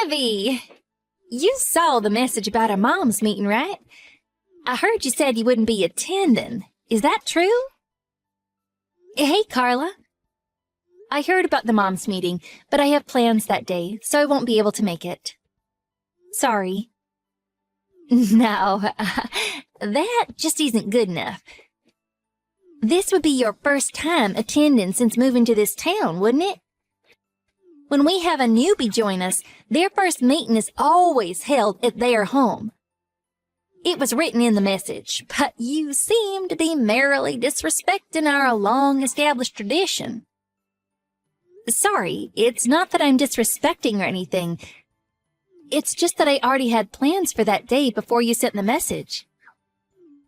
Ivy! You saw the message about our mom's meeting, right? I heard you said you wouldn't be attending. Is that true? Hey, Carla. I heard about the mom's meeting, but I have plans that day, so I won't be able to make it. Sorry. No, that just isn't good enough. This would be your first time attending since moving to this town, wouldn't it? When we have a newbie join us, their first meeting is always held at their home. It was written in the message, but you seem to be merrily disrespecting our long-established tradition. Sorry, it's not that I'm disrespecting or anything. It's just that I already had plans for that day before you sent the message.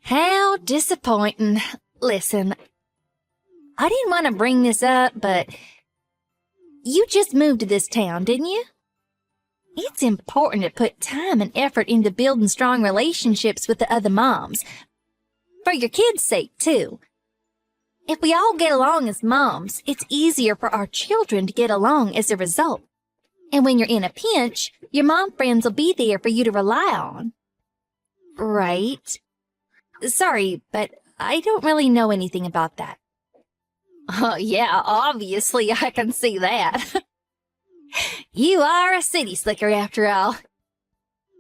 How disappointing. Listen, I didn't want to bring this up, but you just moved to this town, didn't you? It's important to put time and effort into building strong relationships with the other moms. For your kids' sake, too. If we all get along as moms, it's easier for our children to get along as a result. And when you're in a pinch, your mom friends will be there for you to rely on. Right. Sorry, but I don't really know anything about that. Oh, yeah, obviously I can see that. You are a city slicker after all.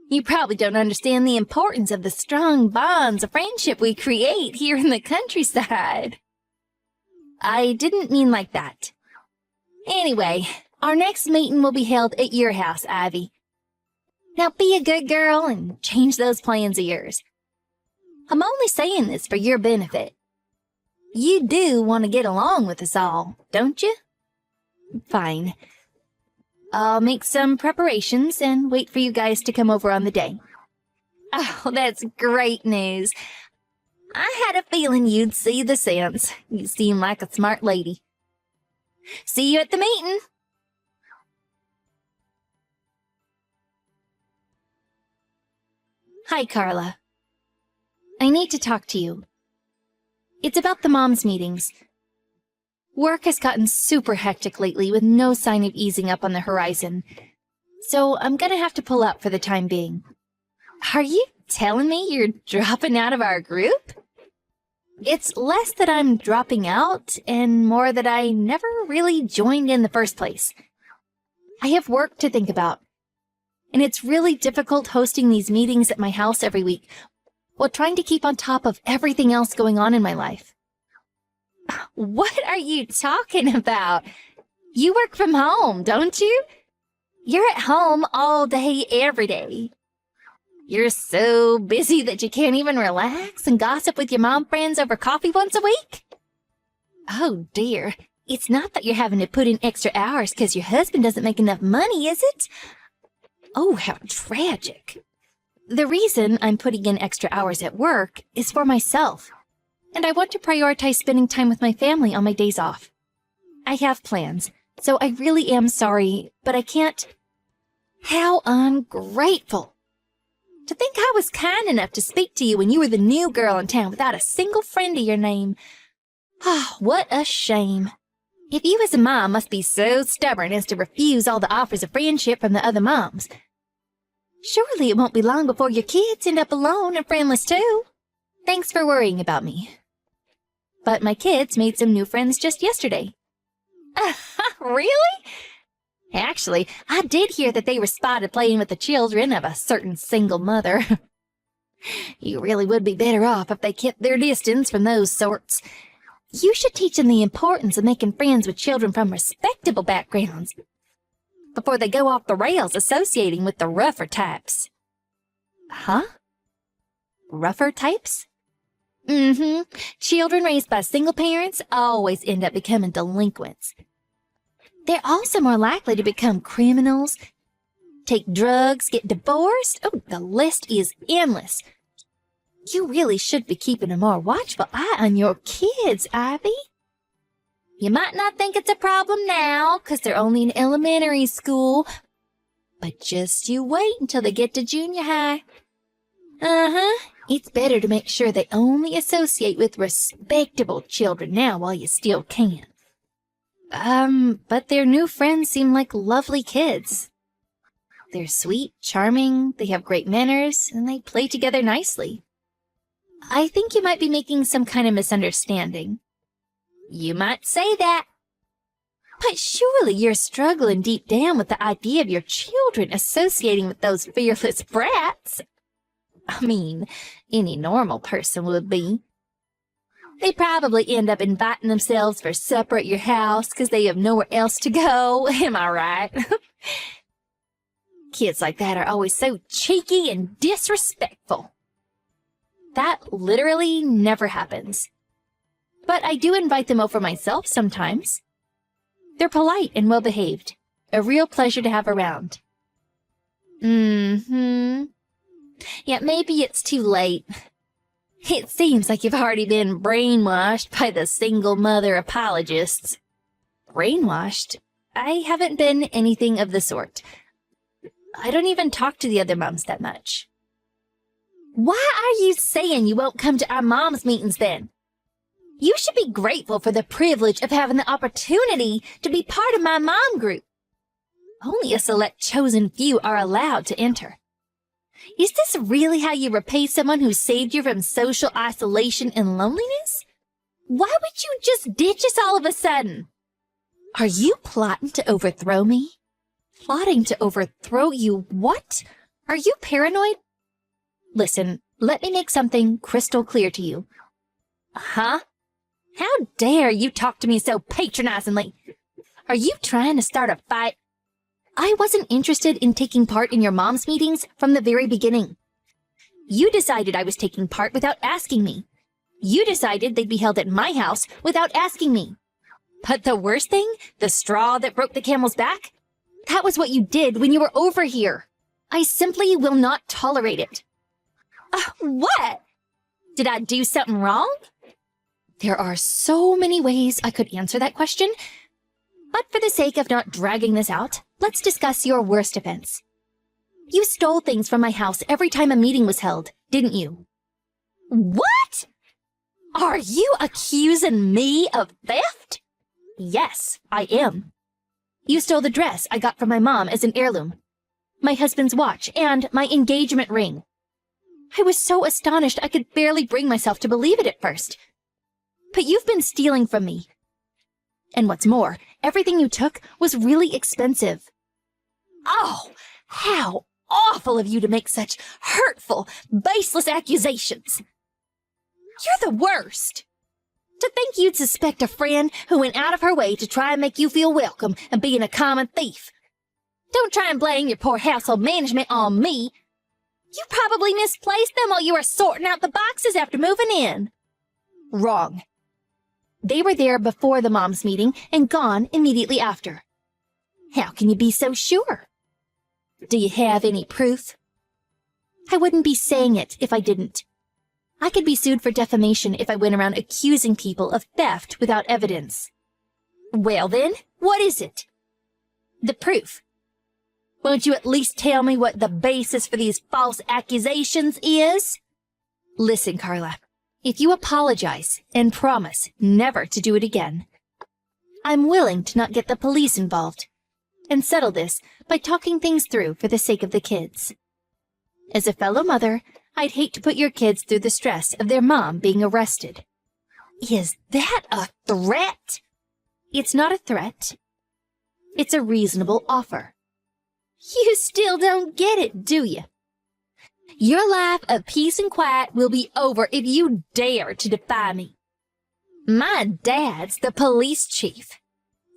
You probably don't understand the importance of the strong bonds of friendship we create here in the countryside. I didn't mean like that. Anyway, our next meeting will be held at your house, Ivy. Now be a good girl and change those plans of yours. I'm only saying this for your benefit. You do want to get along with us all, don't you? Fine. I'll make some preparations and wait for you guys to come over on the day. Oh, that's great news. I had a feeling you'd see the sense. You seem like a smart lady. See you at the meeting. Hi, Carla. I need to talk to you. It's about the moms' meetings. Work has gotten super hectic lately with no sign of easing up on the horizon, so I'm gonna have to pull out for the time being. Are you telling me you're dropping out of our group? It's less that I'm dropping out and more that I never really joined in the first place. I have work to think about, and it's really difficult hosting these meetings at my house every week while trying to keep on top of everything else going on in my life. What are you talking about? You work from home, don't you? You're at home all day, every day. You're so busy that you can't even relax and gossip with your mom friends over coffee once a week? Oh, dear. It's not that you're having to put in extra hours because your husband doesn't make enough money, is it? Oh, how tragic. The reason I'm putting in extra hours at work is for myself, and I want to prioritize spending time with my family on my days off. I have plans, so I really am sorry, but I can't. How ungrateful. To think I was kind enough to speak to you when you were the new girl in town without a single friend to your name. Ah, what a shame. If you as a mom must be so stubborn as to refuse all the offers of friendship from the other moms, surely it won't be long before your kids end up alone and friendless too. Thanks for worrying about me. But my kids made some new friends just yesterday. Really? Actually, I did hear that they were spotted playing with the children of a certain single mother. You really would be better off if they kept their distance from those sorts. You should teach them the importance of making friends with children from respectable backgrounds before they go off the rails associating with the rougher types. Huh? Rougher types? Mm-hmm. Children raised by single parents always end up becoming delinquents. They're also more likely to become criminals, take drugs, get divorced. Oh, the list is endless. You really should be keeping a more watchful eye on your kids, Ivy. You might not think it's a problem now, 'cause they're only in elementary school, but just you wait until they get to junior high. It's better to make sure they only associate with respectable children now while you still can. But their new friends seem like lovely kids. They're sweet, charming, they have great manners, and they play together nicely. I think you might be making some kind of misunderstanding. You might say that. But surely you're struggling deep down with the idea of your children associating with those fearless brats. I mean, any normal person would be. They probably end up inviting themselves for supper at your house because they have nowhere else to go. Am I right? Kids like that are always so cheeky and disrespectful. That literally never happens. But I do invite them over myself sometimes. They're polite and well-behaved. A real pleasure to have around. Yeah, maybe it's too late. It seems like you've already been brainwashed by the single mother apologists. Brainwashed? I haven't been anything of the sort. I don't even talk to the other moms that much. Why are you saying you won't come to our moms meetings then? You should be grateful for the privilege of having the opportunity to be part of my mom group. Only a select chosen few are allowed to enter. Is this really how you repay someone who saved you from social isolation and loneliness? Why would you just ditch us all of a sudden? Are you plotting to overthrow me? Plotting to overthrow you what? Are you paranoid? Listen, let me make something crystal clear to you. Huh? How dare you talk to me so patronizingly? Are you trying to start a fight? I wasn't interested in taking part in your mom's meetings from the very beginning. You decided I was taking part without asking me. You decided they'd be held at my house without asking me. But the worst thing, the straw that broke the camel's back, that was what you did when you were over here. I simply will not tolerate it. What? Did I do something wrong? There are so many ways I could answer that question, but for the sake of not dragging this out, let's discuss your worst offense. You stole things from my house every time a meeting was held, didn't you? What? Are you accusing me of theft? Yes, I am. You stole the dress I got from my mom as an heirloom, my husband's watch, and my engagement ring. I was so astonished I could barely bring myself to believe it at first. But you've been stealing from me. And what's more, everything you took was really expensive. Oh, how awful of you to make such hurtful, baseless accusations. You're the worst. To think you'd suspect a friend who went out of her way to try and make you feel welcome and being a common thief. Don't try and blame your poor household management on me. You probably misplaced them while you were sorting out the boxes after moving in. Wrong. They were there before the mom's meeting and gone immediately after. How can you be so sure? Do you have any proof? I wouldn't be saying it if I didn't. I could be sued for defamation if I went around accusing people of theft without evidence. Well then, what is it? The proof. Won't you at least tell me what the basis for these false accusations is? Listen, Carla. If you apologize and promise never to do it again, I'm willing to not get the police involved and settle this by talking things through for the sake of the kids. As a fellow mother, I'd hate to put your kids through the stress of their mom being arrested. Is that a threat? It's not a threat. It's a reasonable offer. You still don't get it, do you? Your life of peace and quiet will be over if you dare to defy me. My dad's the police chief.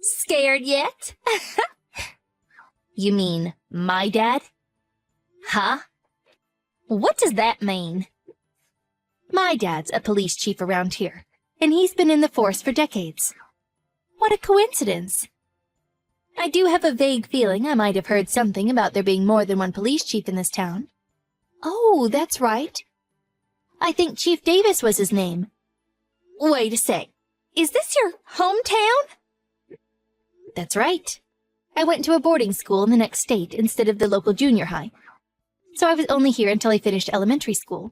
Scared yet? You mean my dad? Huh? What does that mean? My dad's a police chief around here, and he's been in the force for decades. What a coincidence. I do have a vague feeling I might have heard something about there being more than one police chief in this town. Oh, that's right. I think Chief Davis was his name. Wait a sec. Is this your hometown? That's right. I went to a boarding school in the next state instead of the local junior high. So I was only here until I finished elementary school.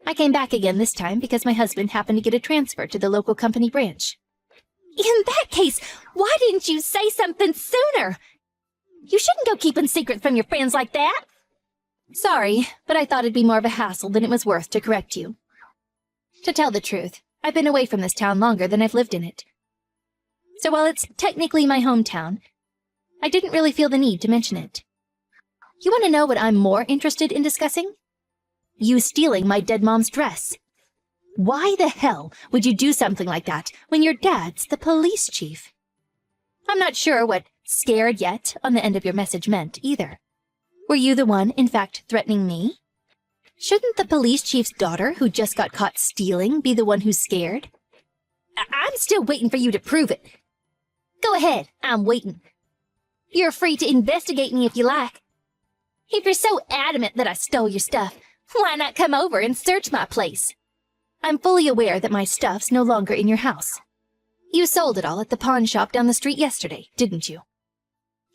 I came back again this time because my husband happened to get a transfer to the local company branch. In that case, why didn't you say something sooner? You shouldn't go keeping secrets from your friends like that. Sorry, but I thought it'd be more of a hassle than it was worth to correct you. To tell the truth, I've been away from this town longer than I've lived in it. So while it's technically my hometown, I didn't really feel the need to mention it. You want to know what I'm more interested in discussing? You stealing my dead mom's dress. Why the hell would you do something like that when your dad's the police chief? I'm not sure what scared yet on the end of your message meant either. Were you the one, in fact, threatening me? Shouldn't the police chief's daughter, who just got caught stealing, be the one who's scared? I'm still waiting for you to prove it. Go ahead, I'm waiting. You're free to investigate me if you like. If you're so adamant that I stole your stuff, why not come over and search my place? I'm fully aware that my stuff's no longer in your house. You sold it all at the pawn shop down the street yesterday, didn't you?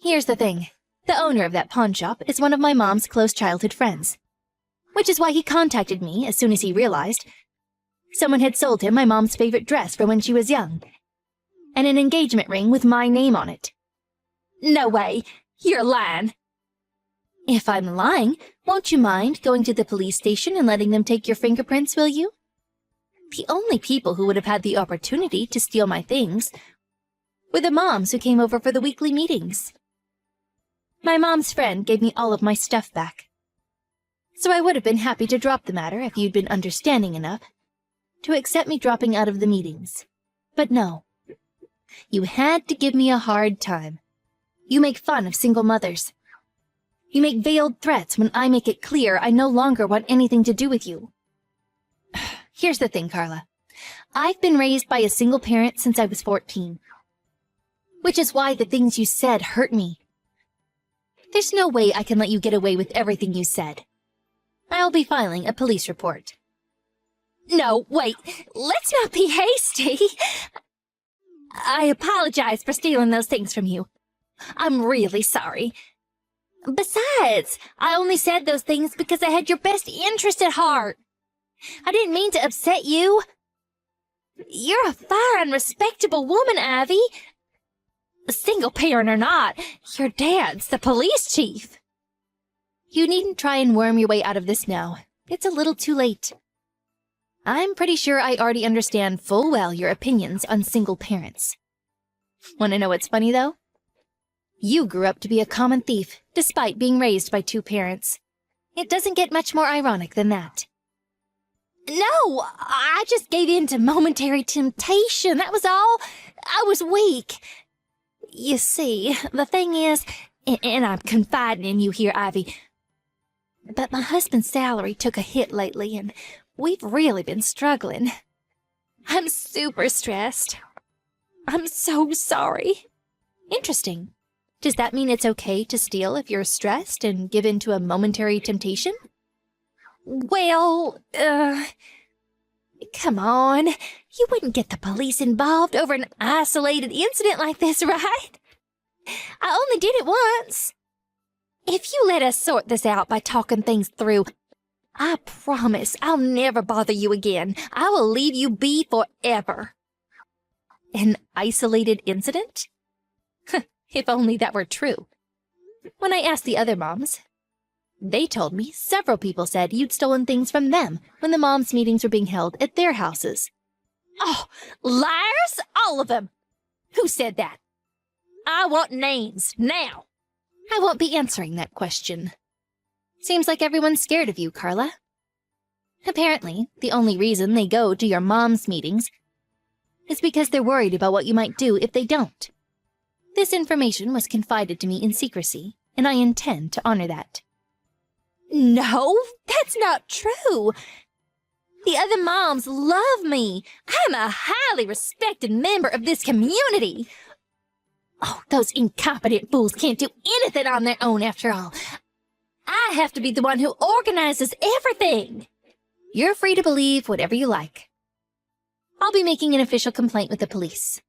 Here's the thing. The owner of that pawn shop is one of my mom's close childhood friends, which is why he contacted me as soon as he realized someone had sold him my mom's favorite dress from when she was young, and an engagement ring with my name on it. No way! You're lying! If I'm lying, won't you mind going to the police station and letting them take your fingerprints, will you? The only people who would have had the opportunity to steal my things were the moms who came over for the weekly meetings. My mom's friend gave me all of my stuff back, so I would have been happy to drop the matter if you'd been understanding enough to accept me dropping out of the meetings. But no. You had to give me a hard time. You make fun of single mothers. You make veiled threats when I make it clear I no longer want anything to do with you. Here's the thing, Carla. I've been raised by a single parent since I was 14. Which is why the things you said hurt me. There's no way I can let you get away with everything you said. I'll be filing a police report. No, wait. Let's not be hasty. I apologize for stealing those things from you. I'm really sorry. Besides, I only said those things because I had your best interest at heart. I didn't mean to upset you. You're a fine, respectable woman, Ivy. Single parent or not, your dad's the police chief. You needn't try and worm your way out of this now. It's a little too late. I'm pretty sure I already understand full well your opinions on single parents. Want to know what's funny, though? You grew up to be a common thief, despite being raised by two parents. It doesn't get much more ironic than that. No, I just gave in to momentary temptation, that was all. I was weak. You see, the thing is, and I'm confiding in you here, Ivy, but my husband's salary took a hit lately, and we've really been struggling. I'm super stressed. I'm so sorry. Interesting. Does that mean it's okay to steal if you're stressed and give in to a momentary temptation? Well, come on. You wouldn't get the police involved over an isolated incident like this, right? I only did it once. If you let us sort this out by talking things through, I promise I'll never bother you again. I will leave you be forever. An isolated incident? If only that were true. When I asked the other moms, they told me several people said you'd stolen things from them when the moms' meetings were being held at their houses. Oh, liars, all of them! Who said that? I want names, now! I won't be answering that question. Seems like everyone's scared of you, Carla. Apparently, the only reason they go to your mom's meetings is because they're worried about what you might do if they don't. This information was confided to me in secrecy, and I intend to honor that. No, that's not true. The other moms love me. I'm a highly respected member of this community. Oh, those incompetent fools can't do anything on their own after all. I have to be the one who organizes everything. You're free to believe whatever you like. I'll be making an official complaint with the police.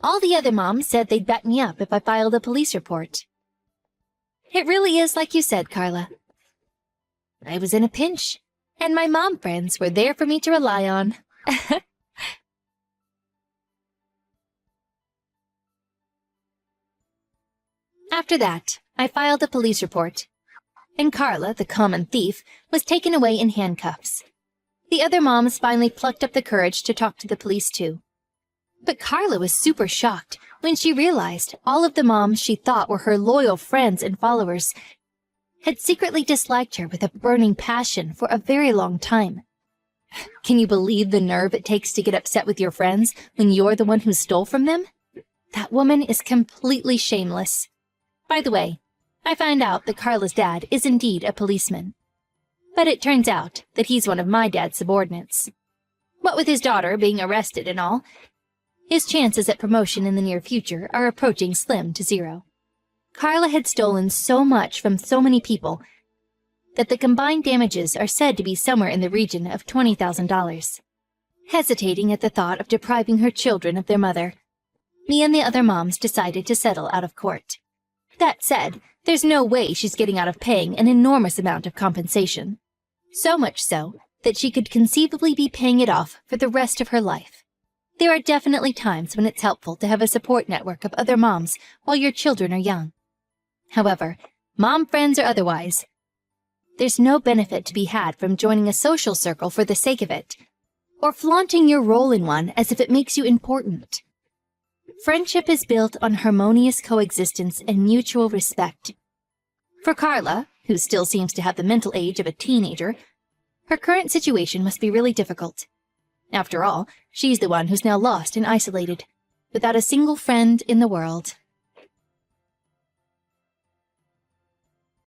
All the other moms said they'd back me up if I filed a police report. It really is like you said, Carla. I was in a pinch, and my mom friends were there for me to rely on. After that, I filed a police report, and Carla, the common thief, was taken away in handcuffs. The other moms finally plucked up the courage to talk to the police too. But Carla was super shocked when she realized all of the moms she thought were her loyal friends and followers had secretly disliked her with a burning passion for a very long time. Can you believe the nerve it takes to get upset with your friends when you're the one who stole from them? That woman is completely shameless. By the way, I found out that Carla's dad is indeed a policeman. But it turns out that he's one of my dad's subordinates. What with his daughter being arrested and all, his chances at promotion in the near future are approaching slim to zero. Carla had stolen so much from so many people that the combined damages are said to be somewhere in the region of $20,000. Hesitating at the thought of depriving her children of their mother, me and the other moms decided to settle out of court. That said, there's no way she's getting out of paying an enormous amount of compensation. So much so that she could conceivably be paying it off for the rest of her life. There are definitely times when it's helpful to have a support network of other moms while your children are young. However, mom friends or otherwise, there's no benefit to be had from joining a social circle for the sake of it, or flaunting your role in one as if it makes you important. Friendship is built on harmonious coexistence and mutual respect. For Carla, who still seems to have the mental age of a teenager, her current situation must be really difficult. After all, she's the one who's now lost and isolated, without a single friend in the world.